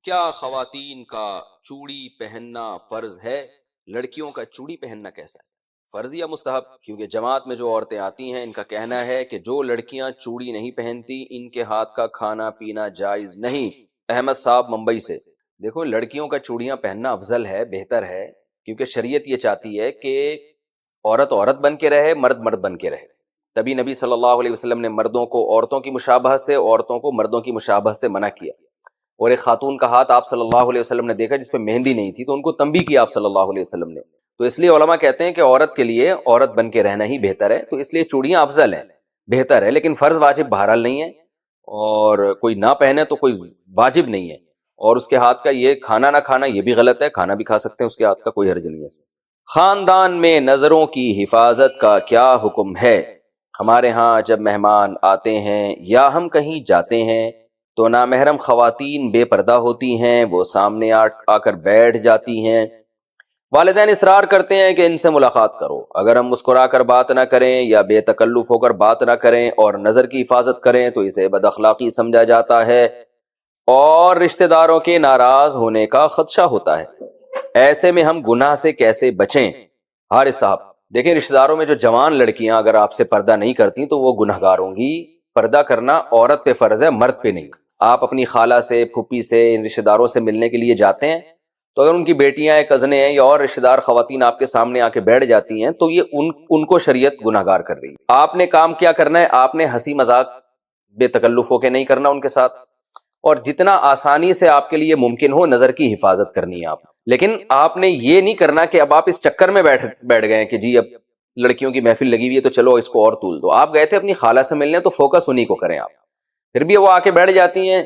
کیا خواتین کا چوڑی پہننا فرض ہے؟ لڑکیوں کا چوڑی پہننا کیسا ہے، فرض یا مستحب؟ کیونکہ جماعت میں جو عورتیں آتی ہیں ان کا کہنا ہے کہ جو لڑکیاں چوڑی نہیں پہنتی ان کے ہاتھ کا کھانا پینا جائز نہیں۔ احمد صاحب ممبئی سے۔ دیکھو، لڑکیوں کا چوڑیاں پہننا افضل ہے، بہتر ہے، کیونکہ شریعت یہ چاہتی ہے کہ عورت عورت بن کے رہے، مرد مرد بن کے رہے۔ تبھی نبی صلی اللہ علیہ وسلم نے مردوں کو عورتوں کی مشابہت سے، عورتوں کو مردوں کی مشابہت سے منع کیا۔ اور ایک خاتون کا ہاتھ آپ صلی اللہ علیہ وسلم نے دیکھا جس پہ مہندی نہیں تھی، تو ان کو تنبیہ کیا آپ صلی اللہ علیہ وسلم نے۔ تو اس لیے علماء کہتے ہیں کہ عورت کے لیے عورت بن کے رہنا ہی بہتر ہے، تو اس لیے چوڑیاں افضل ہیں، بہتر ہے، لیکن فرض واجب بہرحال نہیں ہے، اور کوئی نہ پہنے تو کوئی واجب نہیں ہے۔ اور اس کے ہاتھ کا یہ کھانا نہ کھانا یہ بھی غلط ہے، کھانا بھی کھا سکتے ہیں اس کے ہاتھ کا، کوئی حرج نہیں ہے اس میں۔ خاندان میں نظروں کی حفاظت کا کیا حکم ہے؟ ہمارے ہاں جب مہمان آتے ہیں یا ہم کہیں جاتے ہیں تو نامحرم خواتین بے پردہ ہوتی ہیں، وہ سامنے آ کر بیٹھ جاتی ہیں۔ والدین اصرار کرتے ہیں کہ ان سے ملاقات کرو، اگر ہم مسکرا کر بات نہ کریں یا بے تکلف ہو کر بات نہ کریں اور نظر کی حفاظت کریں تو اسے بد اخلاقی سمجھا جاتا ہے اور رشتہ داروں کے ناراض ہونے کا خدشہ ہوتا ہے۔ ایسے میں ہم گناہ سے کیسے بچیں؟ حارث صاحب، دیکھیں، رشتہ داروں میں جو جوان لڑکیاں اگر آپ سے پردہ نہیں کرتی تو وہ گناہ گار ہوں گی۔ پردہ کرنا عورت پہ فرض ہے، مرد پہ نہیں۔ آپ اپنی خالہ سے، پھوپھی سے، ان رشتہ داروں سے ملنے کے لیے جاتے ہیں تو اگر ان کی بیٹیاں ہیں، کزنیں ہیں یا اور رشتہ دار خواتین آپ کے سامنے آ کے بیٹھ جاتی ہیں تو یہ ان کو شریعت گناہ گار کر رہی ہے۔ آپ نے کام کیا کرنا ہے؟ آپ نے ہنسی مذاق بے تکلف ہو کے نہیں کرنا ان کے ساتھ، اور جتنا آسانی سے آپ کے لیے ممکن ہو نظر کی حفاظت کرنی ہے آپ۔ لیکن آپ نے یہ نہیں کرنا کہ اب آپ اس چکر میں بیٹھ گئے کہ جی اب لڑکیوں کی محفل لگی ہوئی ہے تو چلو اس کو اور تول دو۔ آپ گئے تھے اپنی خالہ سے ملنے تو فوکس انہی کو کریں آپ۔ پھر بھی وہ آ کے بیٹھ جاتی ہیں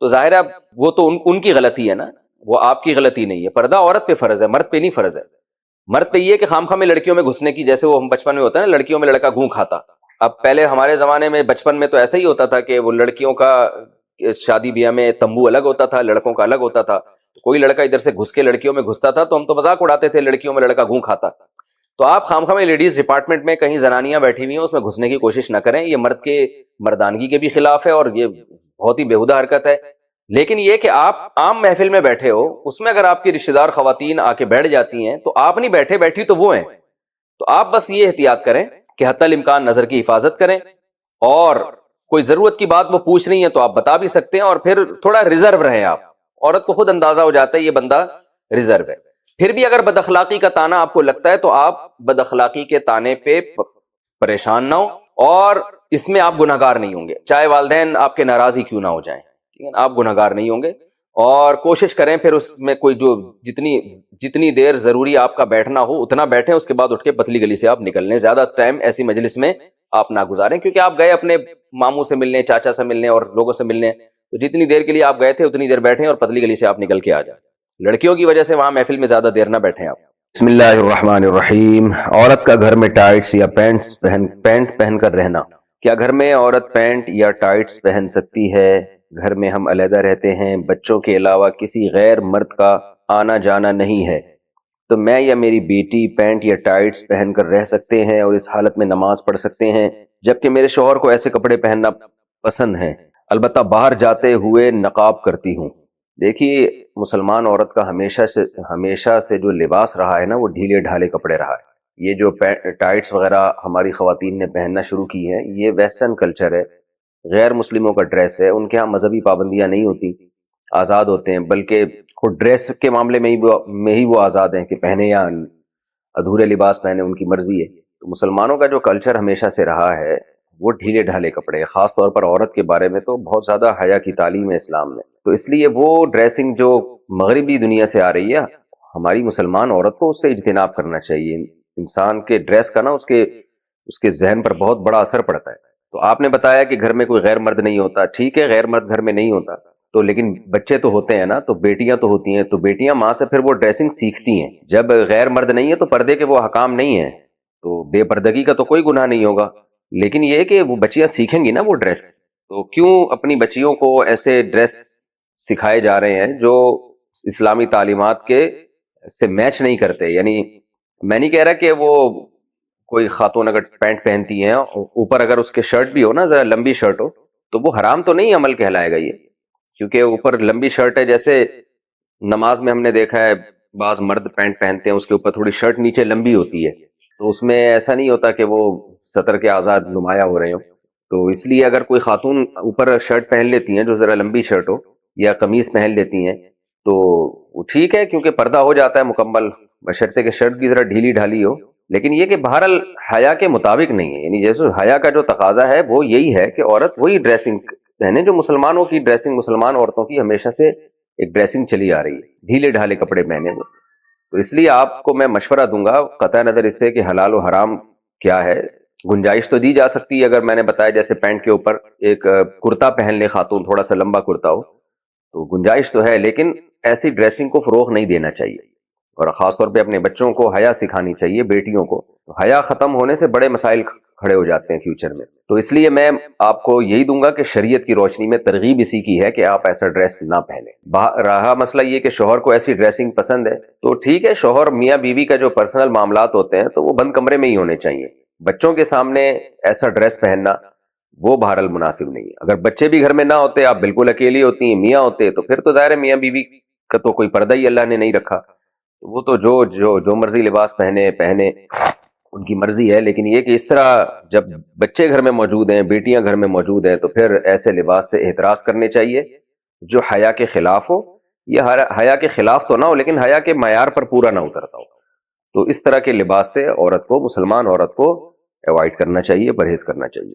تو ظاہر ہے وہ تو ان کی غلطی ہے نا، وہ آپ کی غلطی نہیں ہے۔ پردہ عورت پہ فرض ہے، مرد پہ نہیں فرض ہے۔ مرد پہ یہ کہ خام میں لڑکیوں میں گھسنے کی، جیسے وہ ہم بچپن میں ہوتا ہے نا، لڑکیوں میں لڑکا گھوں کھاتا۔ اب پہلے ہمارے زمانے میں بچپن میں تو ایسا ہی ہوتا تھا کہ وہ لڑکیوں کا شادی بیاہ میں تمبو الگ ہوتا تھا، لڑکوں کا الگ ہوتا تھا۔ کوئی لڑکا ادھر سے گھس کے لڑکیوں میں گھستا تھا تو ہم تو مذاق اڑاتے تھے، لڑکیوں میں لڑکا گھوں کھاتا۔ تو آپ خام میں لیڈیز ڈپارٹمنٹ میں کہیں زنانیاں بیٹھی ہوئی ہیں اس میں گھسنے کی کوشش نہ کریں، یہ مرد کے مردانگی کے بھی خلاف ہے اور یہ بہت ہی بیہودہ حرکت ہے۔ لیکن یہ کہ آپ عام محفل میں بیٹھے ہو، اس میں اگر آپ کی رشتہ دار خواتین آ کے بیٹھ جاتی ہیں تو آپ نہیں بیٹھے، بیٹھی تو وہ ہیں، تو آپ بس یہ احتیاط کریں کہ حتی الامکان نظر کی حفاظت کریں، اور کوئی ضرورت کی بات وہ پوچھ رہی ہیں تو آپ بتا بھی سکتے ہیں، اور پھر تھوڑا ریزرو رہیں آپ۔ عورت کو خود اندازہ ہو جاتا ہے یہ بندہ ریزرو ہے۔ پھر بھی اگر بد اخلاقی کا تانا آپ کو لگتا ہے تو آپ بد اخلاقی کے تانے پہ پریشان نہ ہو، اور اس میں آپ گناہ گار نہیں ہوں گے، چاہے والدین آپ کے ناراض ہی کیوں نہ ہو جائیں، آپ گناہ گار نہیں ہوں گے۔ اور کوشش کریں پھر اس میں کوئی جو جتنی دیر ضروری آپ کا بیٹھنا ہو اتنا بیٹھیں، اس کے بعد اٹھ کے پتلی گلی سے آپ نکل لیں۔ زیادہ ٹائم ایسی مجلس میں آپ نہ گزاریں، کیونکہ آپ گئے اپنے ماموں سے ملنے، چاچا سے ملنے اور لوگوں سے ملنے، تو جتنی دیر کے لیے آپ گئے تھے اتنی دیر بیٹھیں اور پتلی گلی سے آپ نکل کے آ جائیں۔ لڑکیوں کی وجہ سے وہاں محفل میں زیادہ دیر نہ بیٹھیں آپ۔ بسم اللہ الرحمن الرحیم۔ عورت کا گھر میں ٹائٹس یا پینٹ پہن کر رہنا، کیا گھر میں عورت پینٹ یا ٹائٹس پہن سکتی ہے؟ گھر میں ہم علیحدہ رہتے ہیں، بچوں کے علاوہ کسی غیر مرد کا آنا جانا نہیں ہے، تو میں یا میری بیٹی پینٹ یا ٹائٹس پہن کر رہ سکتے ہیں اور اس حالت میں نماز پڑھ سکتے ہیں، جبکہ میرے شوہر کو ایسے کپڑے پہننا پسند ہیں، البتہ باہر جاتے ہوئے نقاب کرتی ہوں۔ دیکھیے، مسلمان عورت کا ہمیشہ سے جو لباس رہا ہے نا، وہ ڈھیلے ڈھالے کپڑے رہا ہے۔ یہ جو ٹائٹس وغیرہ ہماری خواتین نے پہننا شروع کی ہیں، یہ ویسٹرن کلچر ہے، غیر مسلموں کا ڈریس ہے۔ ان کے ہاں مذہبی پابندیاں نہیں ہوتی، آزاد ہوتے ہیں، بلکہ خود ڈریس کے معاملے میں ہی وہ آزاد ہیں کہ پہنے یا ادھورے لباس پہنے، ان کی مرضی ہے۔ تو مسلمانوں کا جو کلچر ہمیشہ سے رہا ہے وہ ڈھیلے ڈھالے کپڑے، خاص طور پر عورت کے بارے میں تو بہت زیادہ حیا کی تعلیم ہے اسلام میں، تو اس لیے وہ ڈریسنگ جو مغربی دنیا سے آ رہی ہے، ہماری مسلمان عورت کو اس سے اجتناب کرنا چاہیے۔ انسان کے ڈریس کا نا اس کے ذہن پر بہت بڑا اثر پڑتا ہے۔ تو آپ نے بتایا کہ گھر میں کوئی غیر مرد نہیں ہوتا، ٹھیک ہے، غیر مرد گھر میں نہیں ہوتا تو لیکن بچے تو ہوتے ہیں نا، تو بیٹیاں تو ہوتی ہیں، تو بیٹیاں ماں سے پھر وہ ڈریسنگ سیکھتی ہیں۔ جب غیر مرد نہیں ہے تو پردے کے وہ احکام نہیں ہیں، تو بے پردگی کا تو کوئی گناہ نہیں ہوگا، لیکن یہ کہ وہ بچیاں سیکھیں گی نا وہ ڈریس، تو کیوں اپنی بچیوں کو ایسے ڈریس سکھائے جا رہے ہیں جو اسلامی تعلیمات کے سے میچ نہیں کرتے؟ یعنی میں نہیں کہہ رہا کہ وہ کوئی خاتون اگر پینٹ پہنتی ہیں اوپر اگر اس کے شرٹ بھی ہو نا، ذرا لمبی شرٹ ہو، تو وہ حرام تو نہیں عمل کہلائے گا یہ، کیونکہ اوپر لمبی شرٹ ہے. جیسے نماز میں ہم نے دیکھا ہے بعض مرد پینٹ پہنتے ہیں، اس کے اوپر تھوڑی شرٹ نیچے لمبی ہوتی ہے، تو اس میں ایسا نہیں ہوتا کہ وہ سطر کے آزاد نمایاں ہو رہے ہوں. تو اس لیے اگر کوئی خاتون اوپر شرٹ پہن لیتی ہیں جو ذرا لمبی شرٹ ہو، یا قمیص پہن لیتی ہیں، تو وہ ٹھیک ہے، کیونکہ پردہ ہو جاتا ہے مکمل، بشرطے کہ شرٹ بھی ذرا ڈھیلی ڈھالی ہو. لیکن یہ کہ بہرحال حیا کے مطابق نہیں ہے، یعنی جیسے حیا کا جو تقاضا ہے وہ یہی ہے کہ عورت وہی ڈریسنگ پہنے جو مسلمانوں کی ڈریسنگ، مسلمان عورتوں کی ہمیشہ سے ایک ڈریسنگ چلی آ رہی ہے، ڈھیلے ڈھالے کپڑے پہنے وہ. تو اس لیے آپ کو میں مشورہ دوں گا، قطع نظر اس سے کہ حلال و حرام کیا ہے، گنجائش تو دی جا سکتی ہے. اگر میں نے بتایا جیسے پینٹ کے اوپر ایک کرتا پہن لے خاتون، تھوڑا سا لمبا کرتا ہو، تو گنجائش تو ہے، لیکن ایسی ڈریسنگ کو فروغ نہیں دینا چاہیے. اور خاص طور پہ اپنے بچوں کو حیا سکھانی چاہیے، بیٹیوں کو. حیا ختم ہونے سے بڑے مسائل کھڑے ہو جاتے ہیں فیوچر میں. تو اس لیے میں آپ کو یہی دوں گا کہ شریعت کی روشنی میں ترغیب اسی کی ہے کہ آپ ایسا ڈریس نہ پہنیں. رہا مسئلہ یہ کہ شوہر کو ایسی ڈریسنگ پسند ہے، تو ٹھیک ہے، شوہر میاں بیوی کا جو پرسنل معاملات ہوتے ہیں تو وہ بند کمرے میں ہی ہونے چاہیے. بچوں کے سامنے ایسا ڈریس پہننا وہ بہرحال مناسب نہیں ہے. اگر بچے بھی گھر میں نہ ہوتے، آپ بالکل اکیلی ہوتی ہیں، میاں ہوتے، تو پھر تو ظاہر ہے میاں بیوی کا تو کوئی پردہ ہی اللہ نے نہیں رکھا، وہ تو جو مرضی لباس پہنے ان کی مرضی ہے. لیکن یہ کہ اس طرح جب بچے گھر میں موجود ہیں، بیٹیاں گھر میں موجود ہیں، تو پھر ایسے لباس سے احتراز کرنے چاہیے جو حیا کے خلاف ہو، یا حیا کے خلاف تو نہ ہو لیکن حیا کے معیار پر پورا نہ اترتا ہو. تو اس طرح کے لباس سے عورت کو، مسلمان عورت کو، اوائڈ کرنا چاہیے، پرہیز کرنا چاہیے.